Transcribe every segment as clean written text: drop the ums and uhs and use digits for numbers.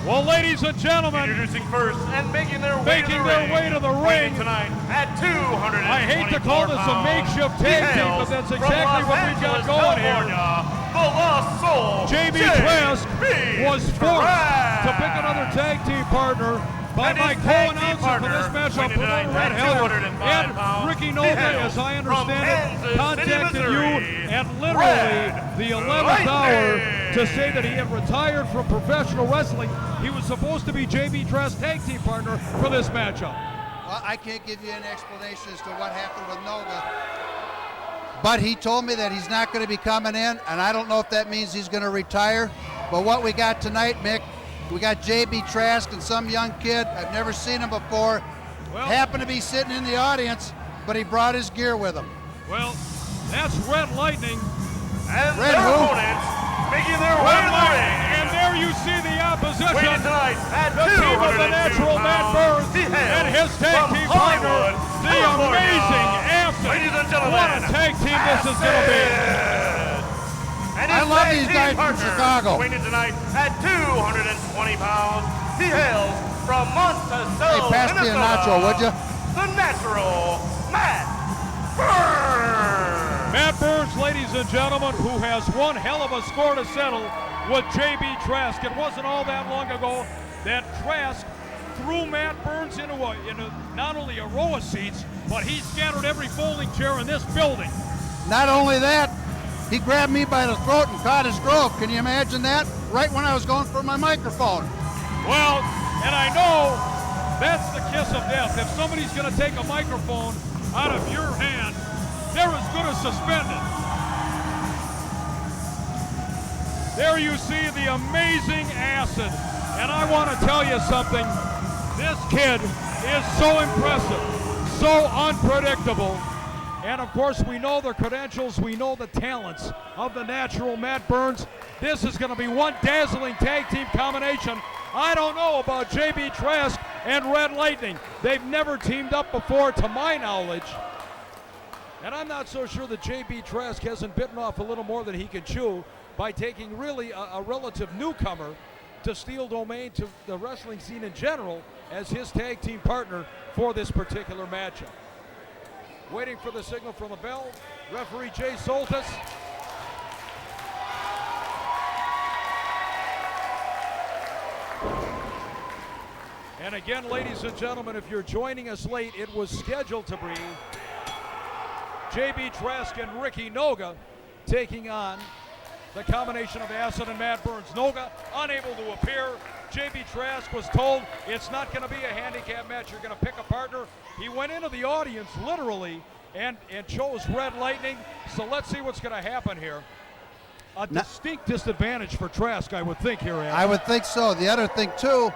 Well, ladies and gentlemen, introducing first and making their way to the ring tonight at 224 I hate to call this a makeshift tag team, but that's exactly what we've got going here. The Lost Soul, JB Trask was forced to pick another tag team partner by my co-announcer for this matchup, Red Heller, and Ricky Noga, as I understand it, contacted you at literally the 11th hour to say that he had retired from professional wrestling. He was supposed to be JB Trask's tag team partner for this matchup. Well, I can't give you an explanation as to what happened with Noga, but he told me that he's not going to be coming in, and I don't know if that means he's going to retire. But what we got tonight, Mick, we got JB Trask and some young kid. I've never seen him before. Happened to be sitting in the audience, but he brought his gear with him. Well, that's Red Lightning. And Red their who? opponents making their way to the ring. And there you see the opposition. Waiting tonight at The team of the natural Matt Burns and his tag team partner, the amazing Acid. Ladies and gentlemen, what a tag team this is going to be. And I his love tag these team guys from partner, Chicago. Waiting tonight at 220 pounds. He hails from Monticello, Hey, pass me a Minnesota. nacho, would you? The natural Matt Burns. Matt Burns, ladies and gentlemen, who has one hell of a score to settle with JB Trask. It wasn't all that long ago that Trask threw Matt Burns into not only a row of seats, but he scattered every folding chair in this building. Not only that, he grabbed me by the throat and caught his throat. Can you imagine that? Right when I was going for my microphone. Well, and I know that's the kiss of death. If somebody's going to take a microphone out of your hand, they're as good as suspended. There you see the amazing Acid. And I want to tell you something. This kid is so impressive, so unpredictable. And of course, we know the credentials, we know the talents of the natural Matt Burns. This is going to be one dazzling tag team combination. I don't know about JB Trask and Red Lightning. They've never teamed up before, to my knowledge. And I'm not so sure that JB Trask hasn't bitten off a little more than he can chew by taking really a relative newcomer to Steel Domain, to the wrestling scene in general, as his tag team partner for this particular matchup. Waiting for the signal from the bell, referee Jay Soltis. And again, ladies and gentlemen, if you're joining us late, it was scheduled to be JB Trask and Ricky Noga taking on the combination of Acid and Matt Burns. Noga unable to appear. JB Trask was told it's not going to be a handicap match. You're going to pick a partner. He went into the audience literally and chose Red Lightning. So let's see what's going to happen here. A distinct disadvantage for Trask, I would think, here, Adam. I would think so. The other thing, too,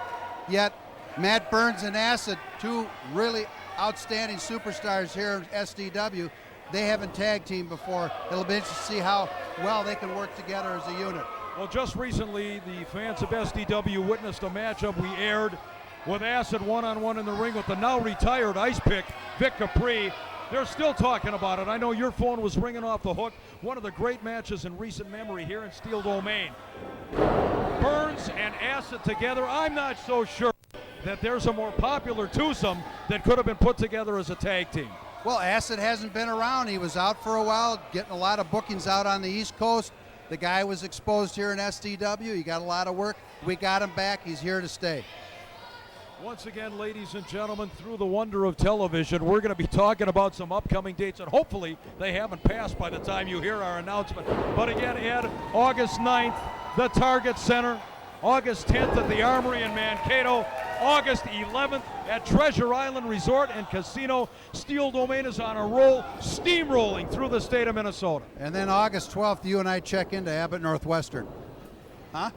yet Matt Burns and Acid, two really outstanding superstars here at SDW, they haven't tag teamed before. It'll be interesting to see how well they can work together as a unit. Well, just recently, the fans of SDW witnessed a matchup we aired with Acid one-on-one in the ring with the now retired Ice Pick, Vic Capri. They're still talking about it. I know your phone was ringing off the hook. One of the great matches in recent memory here in Steel Domain. Burns and Acid together. I'm not so sure that there's a more popular twosome that could have been put together as a tag team. Well, Acid hasn't been around. He was out for a while, getting a lot of bookings out on the East Coast. The guy was exposed here in SDW. He got a lot of work. We got him back. He's here to stay. Once again, ladies and gentlemen, through the wonder of television, we're going to be talking about some upcoming dates, and hopefully they haven't passed by the time you hear our announcement. But again, Ed, August 9th, the Target Center. August 10th at the Armory in Mankato. August 11th at Treasure Island Resort and Casino. Steel Domain is on a roll, steamrolling through the state of Minnesota. And then August 12th, you and I check into Abbott Northwestern. Huh?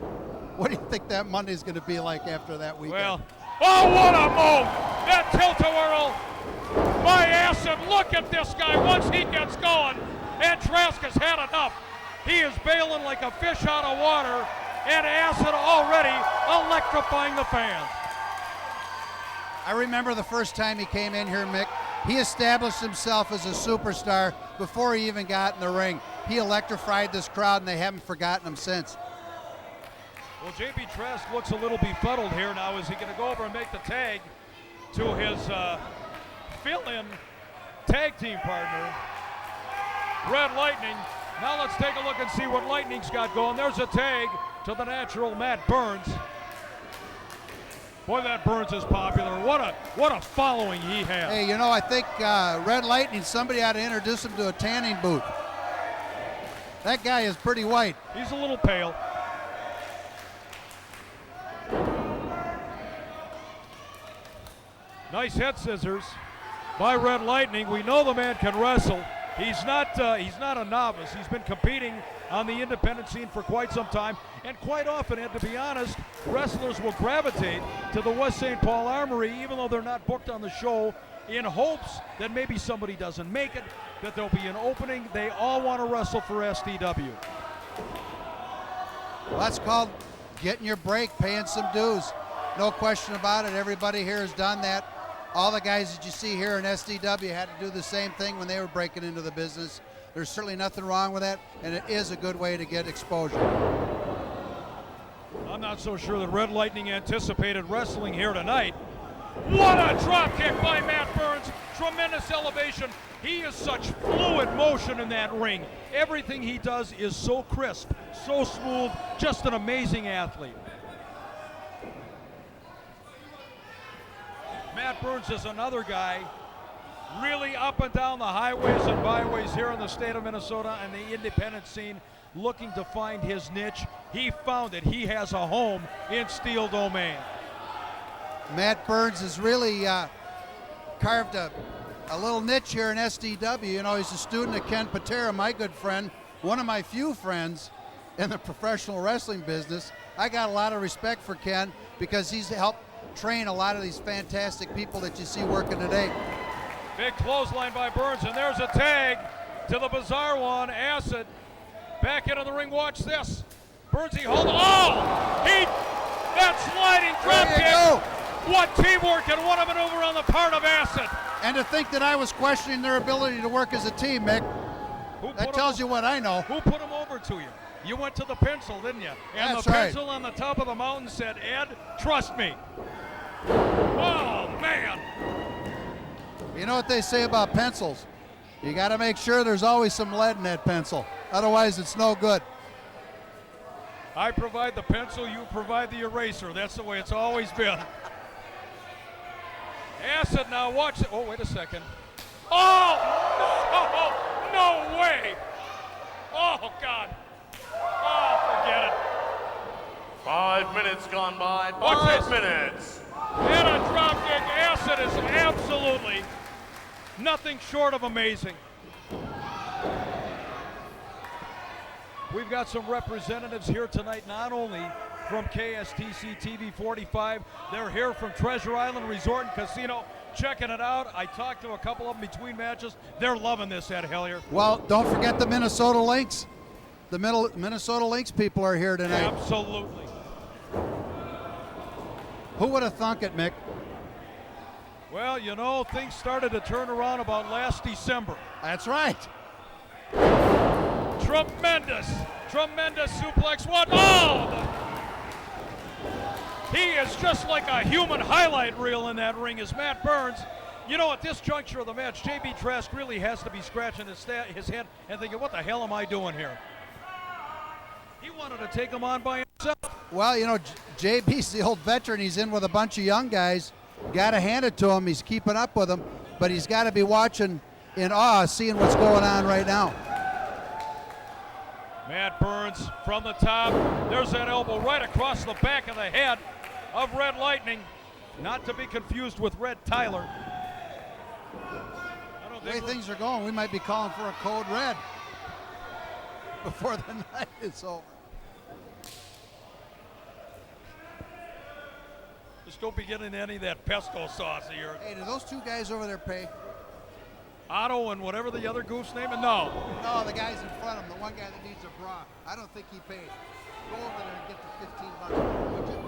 What do you think that Monday's going to be like after that weekend? Well, oh, what a move! That tilt-a-whirl by Acid. Look at this guy once he gets going. And Trask has had enough. He is bailing like a fish out of water. And Acid already electrifying the fans. I remember the first time he came in here, Mick. He established himself as a superstar before he even got in the ring. He electrified this crowd, and they haven't forgotten him since. Well, JB Trask looks a little befuddled here now. Is he going to go over and make the tag to his fill-in tag team partner, Red Lightning? Now let's take a look and see what Lightning's got going. There's a tag to the natural Matt Burns. Boy, that Burns is popular. What a following he has. Hey, you know, I think Red Lightning, somebody ought to introduce him to a tanning booth. That guy is pretty white. He's a little pale. Nice head scissors by Red Lightning. We know the man can wrestle. He's not a novice. He's been competing on the independent scene for quite some time. And quite often, and to be honest, wrestlers will gravitate to the West St. Paul Armory, even though they're not booked on the show, in hopes that maybe somebody doesn't make it, that there'll be an opening. They all want to wrestle for SDW. Well, that's called getting your break, paying some dues. No question about it. Everybody here has done that. All the guys that you see here in SDW had to do the same thing when they were breaking into the business. There's certainly nothing wrong with that, and it is a good way to get exposure. I'm not so sure that Red Lightning anticipated wrestling here tonight. What a drop kick by Matt Burns. Tremendous elevation. He is such fluid motion in that ring. Everything he does is so crisp, so smooth, just an amazing athlete. Matt Burns is another guy really up and down the highways and byways here in the state of Minnesota and the independent scene, looking to find his niche. He found it. He has a home in Steel Domain. Matt Burns has really carved a little niche here in SDW. You know, he's a student of Ken Patera, my good friend, one of my few friends in the professional wrestling business. I got a lot of respect for Ken because he's helped train a lot of these fantastic people that you see working today. Big clothesline by Burns, and there's a tag to the bizarre one. Acid back into the ring. Watch this. Burns, he hold. Oh! That sliding drop kick. What teamwork and what a maneuver on the part of Acid. And to think that I was questioning their ability to work as a team, Mick. That tells you what I know. Who put him over to you? You went to the pencil, didn't you? And That's the right. pencil on the top of the mountain said, Ed, trust me. Oh, man. You know what they say about pencils? You got to make sure there's always some lead in that pencil. Otherwise, it's no good. I provide the pencil, you provide the eraser. That's the way it's always been. Acid now, watch it. Oh, wait a second. Oh, no way. Oh, God. Oh, forget it. 5 minutes gone by. Watch 5 minutes. And a drop kick. Acid is absolutely nothing short of amazing. We've got some representatives here tonight, not only from KSTC TV 45, they're here from Treasure Island Resort and Casino, checking it out. I talked to a couple of them between matches. They're loving this, Ed Hellier. Well, don't forget the Minnesota Lynx. The Minnesota Lynx people are here tonight. Absolutely. Who would have thunk it, Mick? Well, you know, things started to turn around about last December. That's right. Tremendous suplex. What? Oh! He is just like a human highlight reel in that ring, is Matt Burns. You know, at this juncture of the match, JB Trask really has to be scratching his head and thinking, what the hell am I doing here? He wanted to take him on by himself. Well, you know, JB's the old veteran. He's in with a bunch of young guys. Got to hand it to him. He's keeping up with them, but he's got to be watching in awe, seeing what's going on right now. Matt Burns from the top. There's that elbow right across the back of the head of Red Lightning. Not to be confused with Red Tyler. The way things are going, we might be calling for a code red before the night is over. Just don't be getting any of that pesto sauce of yours. Hey, do those two guys over there pay? Otto and whatever the other goof's name is? No. No, the guys in front of him, the one guy that needs a bra. I don't think he paid. Go over there and get the $15, would you?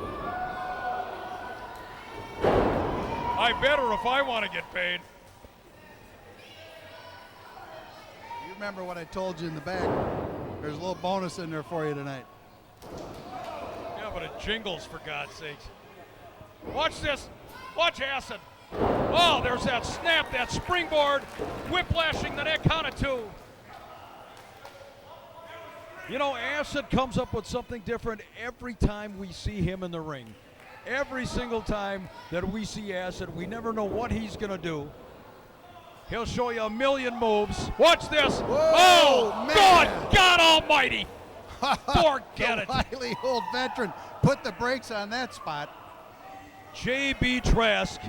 I better if I want to get paid. You remember what I told you in the back. There's a little bonus in there for you tonight. Yeah, but it jingles, for God's sakes. Watch this. Watch Acid. Oh, there's that snap, that springboard, whiplashing the neck, count of 2. You know, Acid comes up with something different every time we see him in the ring. Every single time that we see Acid, we never know what he's going to do. He'll show you a million moves. Watch this. Whoa, oh, man. good God almighty. Forget it. Wily old veteran put the brakes on that spot. J.B. Trask.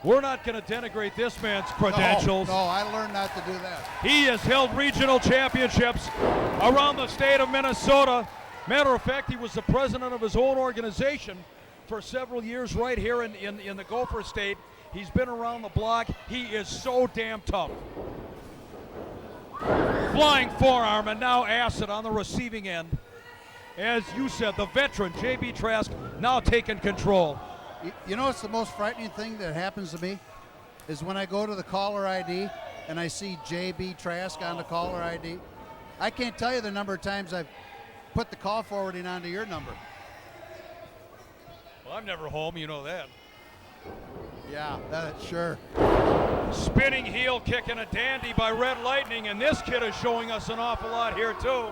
We're not going to denigrate this man's credentials. No, I learned not to do that. He has held regional championships around the state of Minnesota. Matter of fact, he was the president of his own organization for several years right here in the Gopher State. He's been around the block. He is so damn tough. Flying forearm, and now Acid on the receiving end. As you said, the veteran, J.B. Trask, now taking control. You know what's the most frightening thing that happens to me? Is when I go to the caller ID and I see J.B. Trask on the caller ID. I can't tell you the number of times I've put the call forwarding onto your number. Well, I'm never home, you know that. Yeah, sure. Spinning heel kick and a dandy by Red Lightning, and this kid is showing us an awful lot here too.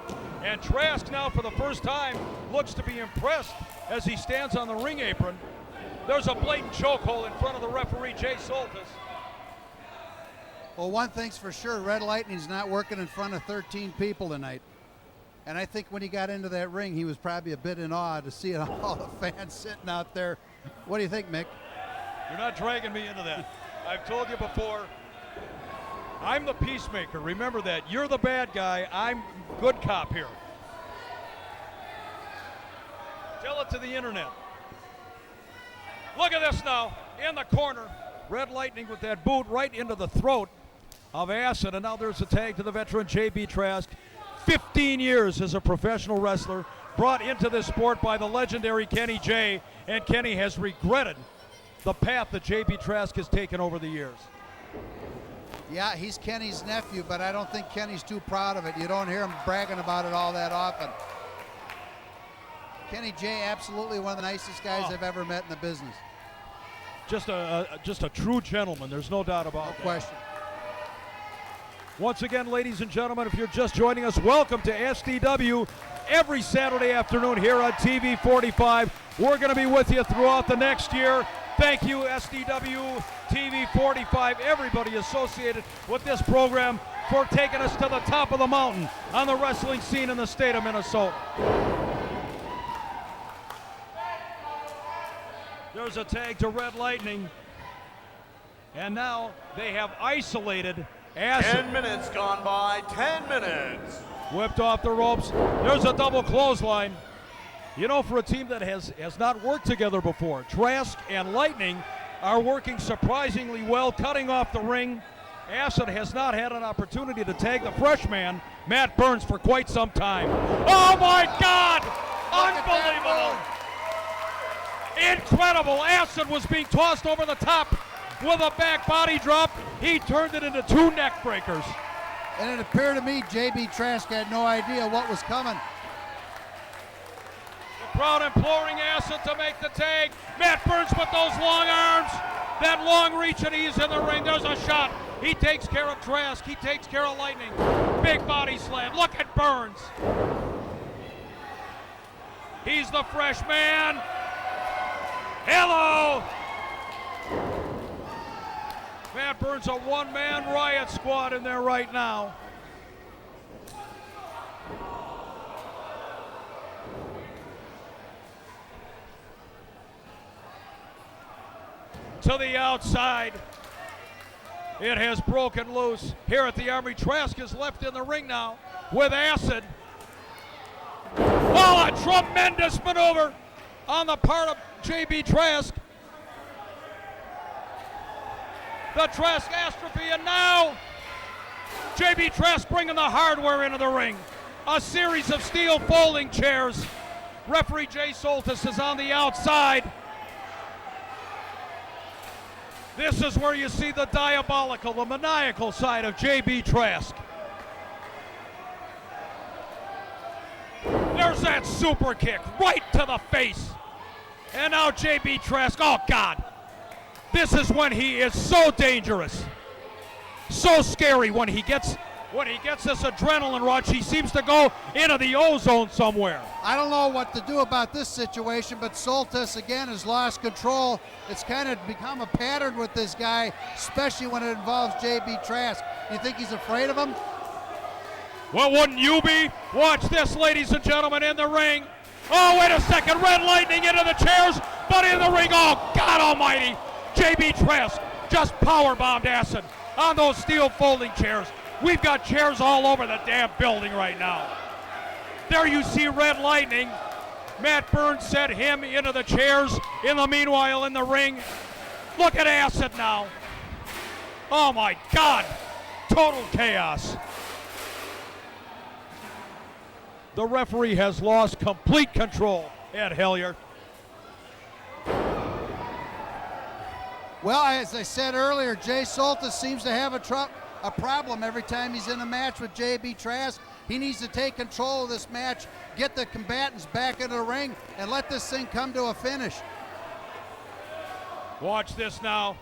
And Trask now for the first time looks to be impressed as he stands on the ring apron. There's a blatant chokehold in front of the referee, Jay Soltis. Well, one thing's for sure, Red Lightning's not working in front of 13 people tonight. And I think when he got into that ring, he was probably a bit in awe to see all the fans sitting out there. What do you think, Mick? You're not dragging me into that. I've told you before, I'm the peacemaker. Remember that. You're the bad guy. I'm good cop here. Tell it to the internet. Look at this now, in the corner. Red Lightning with that boot right into the throat of Acid, and now there's a tag to the veteran J.B. Trask. 15 years as a professional wrestler, brought into this sport by the legendary Kenny J, and Kenny has regretted the path that J.B. Trask has taken over the years. Yeah, he's Kenny's nephew, but I don't think Kenny's too proud of it. You don't hear him bragging about it all that often. Kenny J, absolutely one of the nicest guys I've ever met in the business. Just a true gentleman, there's no doubt about that. No question. Once again, ladies and gentlemen, if you're just joining us, welcome to SDW every Saturday afternoon here on TV 45. We're going to be with you throughout the next year. Thank you, SDW TV 45, everybody associated with this program, for taking us to the top of the mountain on the wrestling scene in the state of Minnesota. There's a tag to Red Lightning. And now they have isolated Acid. 10 minutes gone by, 10 minutes. Whipped off the ropes. There's a double clothesline. You know, for a team that has not worked together before, Trask and Lightning are working surprisingly well, cutting off the ring. Acid has not had an opportunity to tag the freshman, Matt Burns, for quite some time. Oh my God! Unbelievable! Incredible! Acid was being tossed over the top with a back body drop. He turned it into 2 neck breakers. And it appeared to me J.B. Trask had no idea what was coming. The crowd imploring Acid to make the tag. Matt Burns with those long arms, that long reach, and he's in the ring. There's a shot. He takes care of Trask. He takes care of Lightning. Big body slam. Look at Burns. He's the freshman. Hello. Matt Burns, a one-man riot squad in there right now. To the outside. It has broken loose here at the Armory. Trask is left in the ring now with Acid. Oh, a tremendous maneuver on the part of J.B. Trask. The Trask astrophy, and now J.B. Trask bringing the hardware into the ring. A series of steel folding chairs. Referee Jay Soltis is on the outside. This is where you see the diabolical, the maniacal side of J.B. Trask. There's There's that super kick right to the face. And now JB Trask, oh God. This is when he is so dangerous. So scary when he gets this adrenaline rush. He seems to go into the ozone somewhere. I don't know what to do about this situation, but Soltis again has lost control. It's kind of become a pattern with this guy, especially when it involves JB Trask. You think he's afraid of him? Well, wouldn't you be? Watch this, ladies and gentlemen, in the ring. Oh, wait a second. Red Lightning into the chairs, but in the ring. Oh, God almighty. JB Trask just powerbombed Acid on those steel folding chairs. We've got chairs all over the damn building right now. There you see Red Lightning. Matt Burns set him into the chairs. In the meanwhile, in the ring, look at Acid now. Oh, my God. Total chaos. The referee has lost complete control. Ed Hilliard. Well, as I said earlier, Jay Soltis seems to have a problem every time he's in a match with JB Trask. He needs to take control of this match, get the combatants back into the ring, and let this thing come to a finish. Watch this now.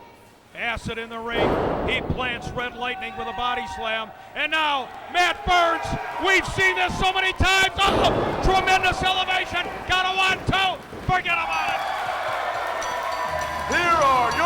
Acid in the ring. He plants Red Lightning with a body slam. And now, Matt Burns. We've seen this so many times. Oh, tremendous elevation. Got a 1-2. Forget about it. Here are your